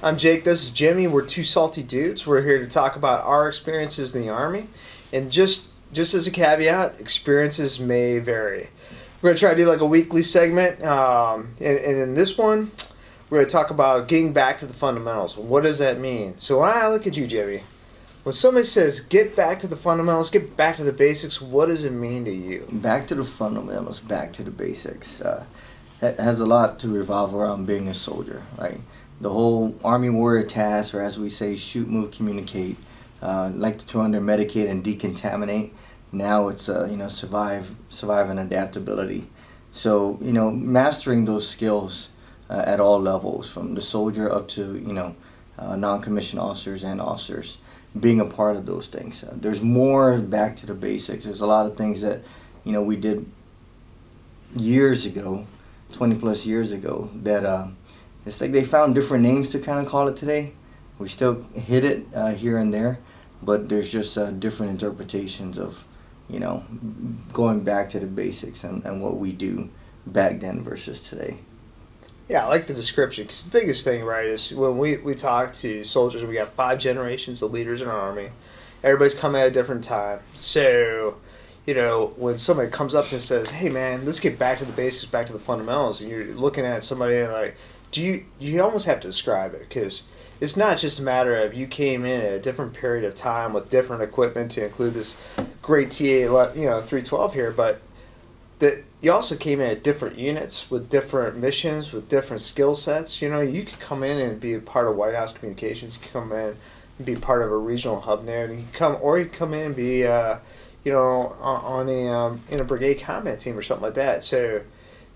I'm Jake. This is Jimmy. We're two salty dudes. We're here to talk about our experiences in the Army. And just as a caveat, experiences may vary. We're going to try to do like a weekly segment. And in this one, we're going to talk about getting back to the fundamentals. What does that mean? So when I look at you, Jimmy, when somebody says get back to the fundamentals, get back to the basics, what does it mean to you? Back to the fundamentals, back to the basics. That has a lot to revolve around being a soldier, right? The whole Army warrior task, or as we say, shoot, move, communicate, like to under medicate and decontaminate. Now it's survive and adaptability. So mastering those skills at all levels, from the soldier up to non-commissioned officers and officers, being a part of those things. There's more back to the basics. There's a lot of things that we did years ago, 20 plus years ago, that it's like they found different names to kind of call it today. We still hit it here and there, but there's just different interpretations of going back to the basics and what we do back then versus today. Yeah, I like the description, because the biggest thing, right, is when we talk to soldiers, we got 5 generations of leaders in our Army. Everybody's come at a different time. So, when somebody comes up and says, hey, man, let's get back to the basics, back to the fundamentals, and you're looking at somebody and like, you almost have to describe it, because it's not just a matter of you came in at a different period of time with different equipment to include this great TA 312 here, but that you also came in at different units with different missions, with different skill sets. You could come in and be a part of White House communications. You could come in and be part of a regional hub there, and you could come in and be on in a brigade combat team or something like that. So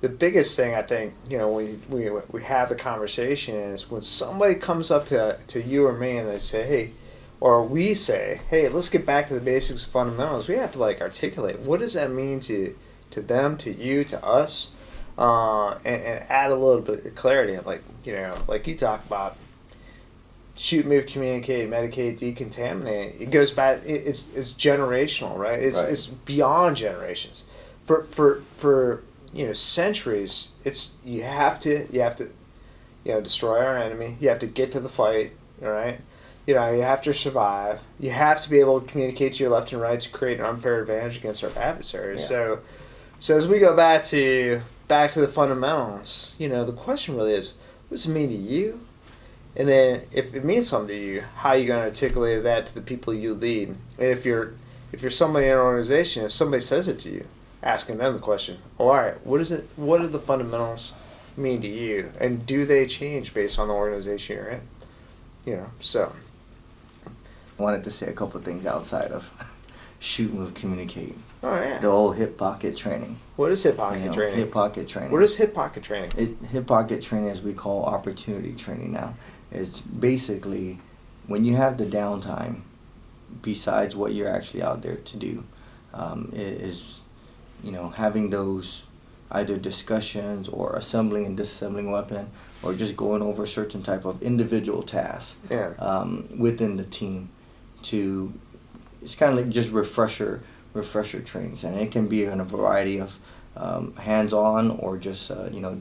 the biggest thing, I think, we have the conversation is when somebody comes up to you or me and they say, hey, or we say, hey, let's get back to the basics and fundamentals. We have to articulate what does that mean to them, to you, to us, and add a little bit of clarity. Like you talk about shoot, move, communicate, medicate, decontaminate. It goes back. It's generational, right? It's beyond generations. For centuries. It's you have to destroy our enemy. You have to get to the fight. All right. You have to survive. You have to be able to communicate to your left and right to create an unfair advantage against our adversaries. Yeah. So as we go back to the fundamentals, the question really is, what does it mean to you? And then if it means something to you, how are you going to articulate that to the people you lead? And if you're somebody in an organization, if somebody says it to you, asking them the question, all right, what is it? What do the fundamentals mean to you? And do they change based on the organization you're in? So. I wanted to say a couple of things outside of shoot, move, communicate. Oh, yeah. The whole hip pocket training. What is hip pocket training? Hip pocket training. What is hip pocket training? Hip pocket training, as we call opportunity training now, is basically when you have the downtime, besides what you're actually out there to do, having those either discussions or assembling and disassembling weapon, or just going over a certain type of individual tasks within the team. It's kind of like just refresher trainings, and it can be in a variety of hands-on or just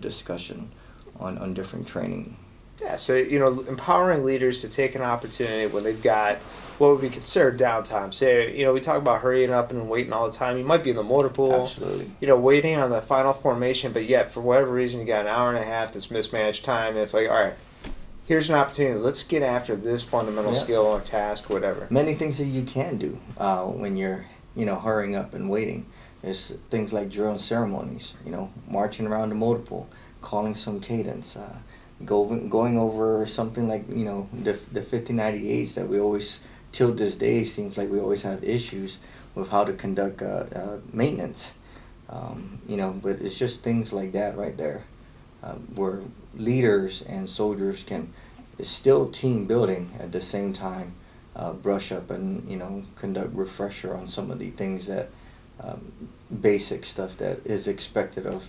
discussion on different training. Yeah, so empowering leaders to take an opportunity when they've got what would be considered downtime. So we talk about hurrying up and waiting all the time. You might be in the motor pool, absolutely, waiting on the final formation, but yet for whatever reason you got an hour and a half that's mismanaged time, and it's like, all right, here's an opportunity. Let's get after this fundamental skill or task, whatever. Many things that you can do when you're hurrying up and waiting. There's things like drill and ceremonies. Marching around the motor pool, calling some cadence, going over something like the 5098s that we always, till this day, seems like we always have issues with how to conduct maintenance. But it's just things like that right there, where leaders and soldiers it's still team building at the same time. Brush up and conduct refresher on some of the things that basic stuff that is expected of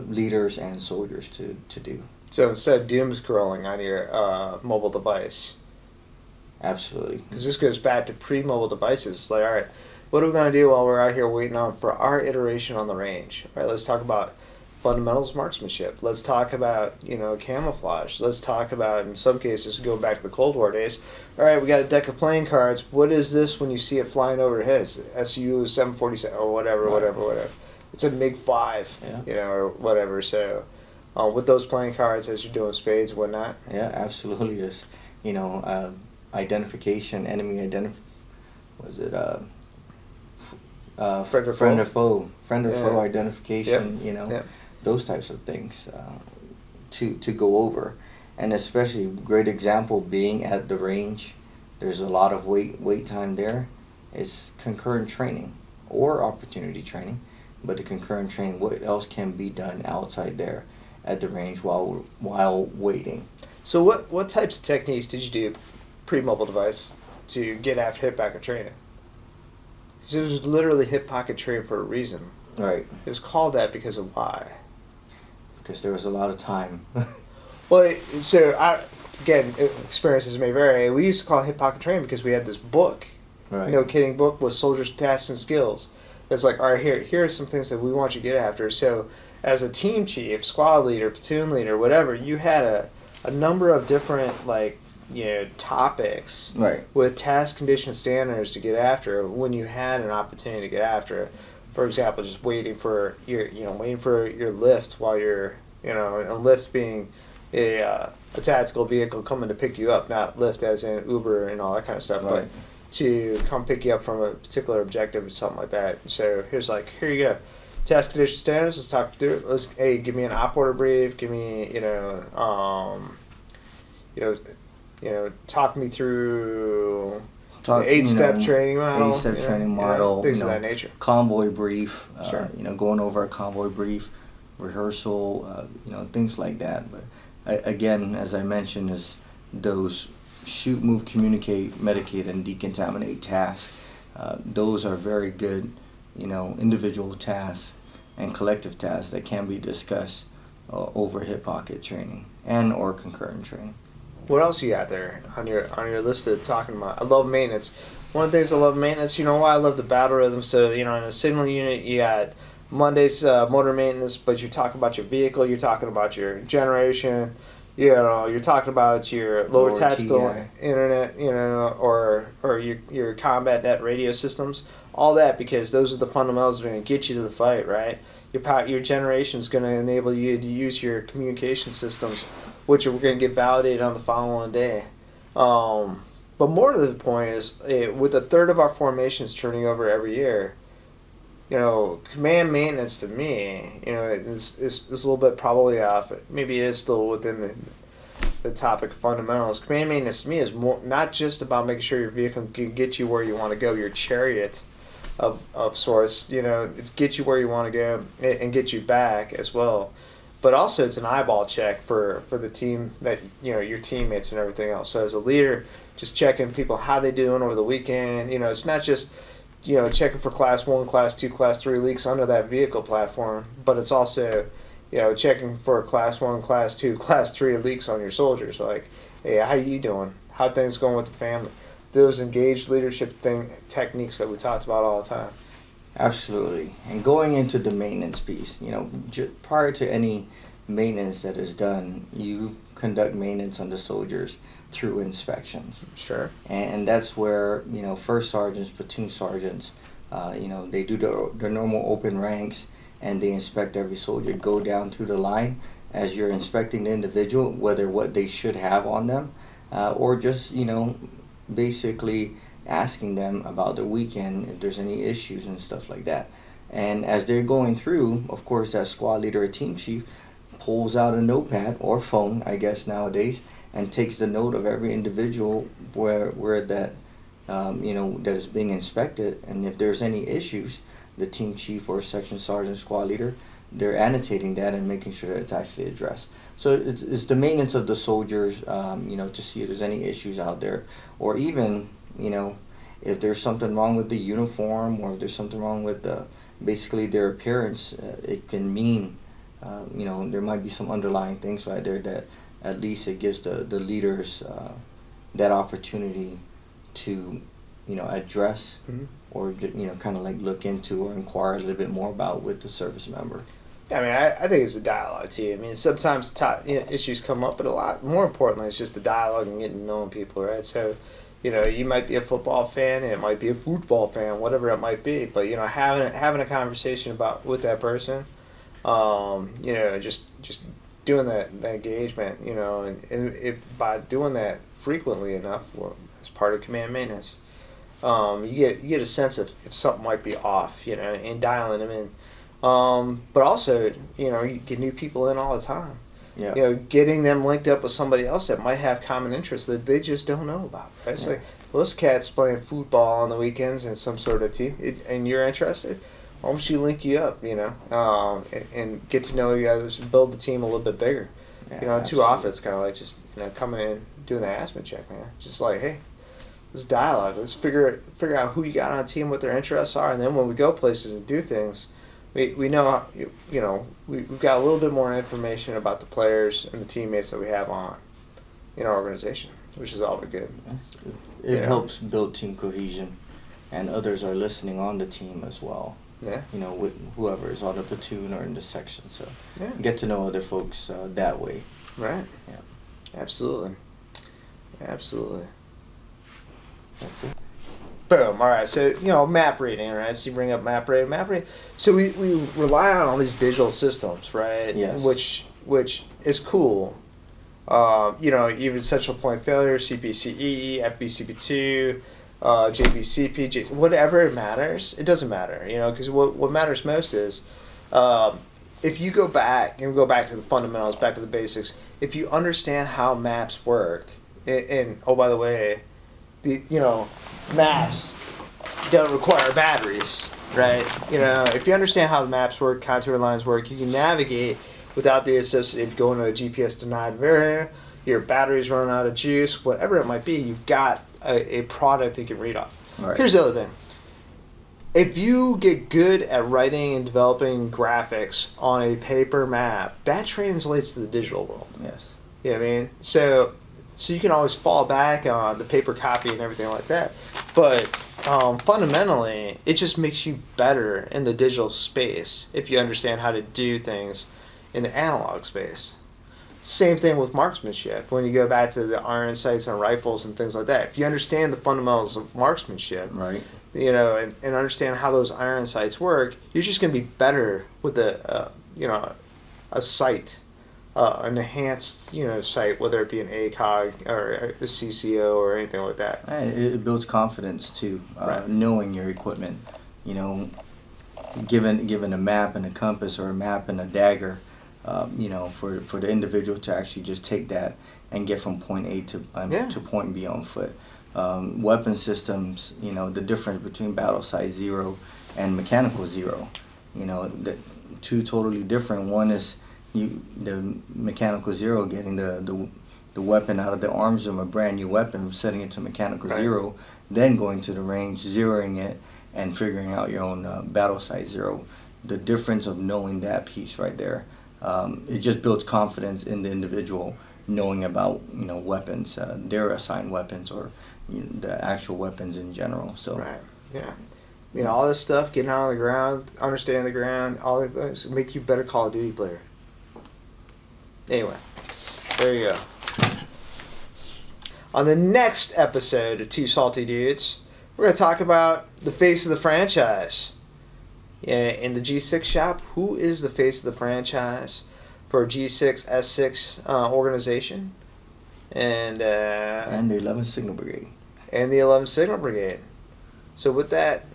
leaders and soldiers to do. So instead of doom scrolling on your mobile device. Absolutely. Because this goes back to pre-mobile devices. It's like, all right, what are we going to do while we're out here waiting for our iteration on the range? All right, let's talk about fundamentals of marksmanship. Let's talk about, camouflage. Let's talk about, in some cases, go back to the Cold War days. All right, we got a deck of playing cards. What is this when you see it flying overhead? It's SU 747 or whatever, Right. whatever. It's a MiG-5, Yeah. or whatever. So, with those playing cards, as you're doing spades and whatnot. Yeah, absolutely. Just, identification, enemy was it Friend or friend foe? or foe identification, Yep. those types of things to go over. And especially great example being at the range, there's a lot of wait time there. It's concurrent training or opportunity training, but the concurrent training, what else can be done outside there at the range while waiting? So what types of techniques did you do pre-mobile device to get after hip pocket training? Because it was literally hip pocket training for a reason. Right. It was called that because of why? Because there was a lot of time. Well, again, experiences may vary. We used to call it hip pocket training because we had this book, Right. no kidding, book with soldiers' tasks and skills. It's like, all right, here are some things that we want you to get after. So, as a team chief, squad leader, platoon leader, whatever, you had a number of different topics Right. with task condition standards to get after when you had an opportunity to get after it. For example, just waiting for your lift while you're, a lift being a tactical vehicle coming to pick you up, not lift as in Uber and all that kind of stuff, Right. but to come pick you up from a particular objective or something like that. So here you go. Task condition standards, let's talk through it. Give me an op order brief, give me, talk me through the 8-step training model. 8-step training model. Things of that nature. Convoy brief. Sure. Going over a convoy brief, rehearsal, things like that. But again, as I mentioned, is those shoot, move, communicate, medicate, and decontaminate tasks. Those are very good, individual tasks and collective tasks that can be discussed over hip pocket training and or concurrent training. What else you got there on your list of talking about? I love maintenance. One of the things I love maintenance, you know why I love the battle rhythm. So, in a signal unit, you got Monday's motor maintenance, but you talk about your vehicle, you're talking about your generation, you're talking about your lower tactical TI. internet, or your combat net radio systems, all that, because those are the fundamentals that are going to get you to the fight, right? Your generation is going to enable you to use your communication systems, which are going to get validated on the following day. But more to the point is, with a third of our formations turning over every year, command maintenance to me, is a little bit probably off. Maybe it is still within the topic of fundamentals. Command maintenance to me is more not just about making sure your vehicle can get you where you want to go, your chariot of sorts, get you where you want to go and get you back as well. But also it's an eyeball check for the team that, your teammates and everything else. So as a leader, just checking people, how they doing over the weekend. It's not just, checking for class 1, class 2, class 3 leaks under that vehicle platform, but it's also, checking for class 1, class 2, class 3 leaks on your soldiers. Like, hey, how you doing? How things going with the family? Those engaged leadership techniques that we talked about all the time. Absolutely. And going into the maintenance piece, prior to any maintenance that is done, you conduct maintenance on the soldiers through inspections. Sure. And that's where, first sergeants, platoon sergeants, they do their normal open ranks and they inspect every soldier, go down through the line as you're inspecting the individual, whether what they should have on them, or just, basically asking them about the weekend, if there's any issues and stuff like that. And as they're going through, of course, that squad leader or team chief pulls out a notepad or phone, I guess nowadays, and takes the note of every individual where that that is being inspected. And if there's any issues, the team chief or section sergeant, squad leader, they're annotating that and making sure that it's actually addressed. So it's the maintenance of the soldiers, to see if there's any issues out there, or even, if there's something wrong with the uniform, or if there's something wrong with basically their appearance. It can mean, there might be some underlying things right there that at least it gives the leaders that opportunity to, address, Mm-hmm. or kind of like look into or inquire a little bit more about with the service member. I mean, I think it's a dialogue too. I mean, sometimes issues come up, but a lot more importantly, it's just the dialogue and getting to know people, right? So, you might be a football fan, and it might be a football fan, whatever it might be. But having a conversation with that person, just doing that engagement, and if by doing that frequently enough, well, as part of command maintenance, you get a sense of if something might be off, and dialing them in. But also, you get new people in all the time. Yeah. Getting them linked up with somebody else that might have common interests that they just don't know about. Right? It's like, well, this cat's playing football on the weekends in some sort of team, and you're interested. Why don't she link you up, and get to know you guys, build the team a little bit bigger. Yeah, too often it's kind of like just coming in, doing the assman check, man. Just like, hey, this dialogue. Let's figure out who you got on a team, what their interests are, and then when we go places and do things, we know, we've got a little bit more information about the players and the teammates that we have on in our organization, which is all good. It helps build team cohesion, and others are listening on the team as well. Yeah. With whoever is on the platoon or in the section, so yeah. Get to know other folks that way. Right. Yeah. Absolutely. That's it. Boom. All right. So, map reading, right? So you bring up map reading. So we rely on all these digital systems, right? Yes. Which is cool. Even central point failure, CPCE, FBCP2, JBCP, whatever it matters, it doesn't matter, because what matters most is if you go back to the fundamentals, back to the basics, if you understand how maps work, and oh, by the way, maps don't require batteries, right? If you understand how the maps work, contour lines work, you can navigate without the associated. If you go into a GPS denied area, your battery's running out of juice, whatever it might be, you've got a product you can read off. Right. Here's the other thing. If you get good at writing and developing graphics on a paper map, that translates to the digital world. Yes. You know what I mean? So you can always fall back on the paper copy and everything like that. But fundamentally, it just makes you better in the digital space if you understand how to do things in the analog space. Same thing with marksmanship. When you go back to the iron sights on rifles and things like that, if you understand the fundamentals of marksmanship, right, and understand how those iron sights work, you're just going to be better with a sight, an enhanced sight, whether it be an ACOG or a CCO or anything like that. And it builds confidence too, right. Knowing your equipment. Given a map and a compass or a map and a dagger. For the individual to actually just take that and get from point A to point B on foot. Weapon systems, the difference between battle size 0 and mechanical 0, the two totally different. One is the mechanical 0 getting the weapon out of the arms room, a brand new weapon, setting it to mechanical right. 0, then going to the range, zeroing it, and figuring out your own battle size 0. The difference of knowing that piece right there. It just builds confidence in the individual knowing about weapons, their assigned weapons, or the actual weapons in general. So right, yeah, all this stuff, getting out on the ground, understanding the ground, all the things make you a better Call of Duty player. Anyway, there you go. On the next episode of Two Salty Dudes, we're gonna talk about the face of the franchise. In the G6 shop, who is the face of the franchise for G6 S6 organization, and the 11th Signal Brigade. And the 11th Signal Brigade. So with that,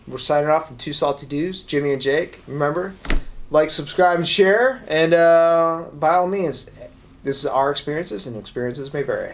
we're signing off from Two Salty Dudes, Jimmy and Jake. Remember, like, subscribe, and share, and by all means, this is our experiences, and experiences may vary.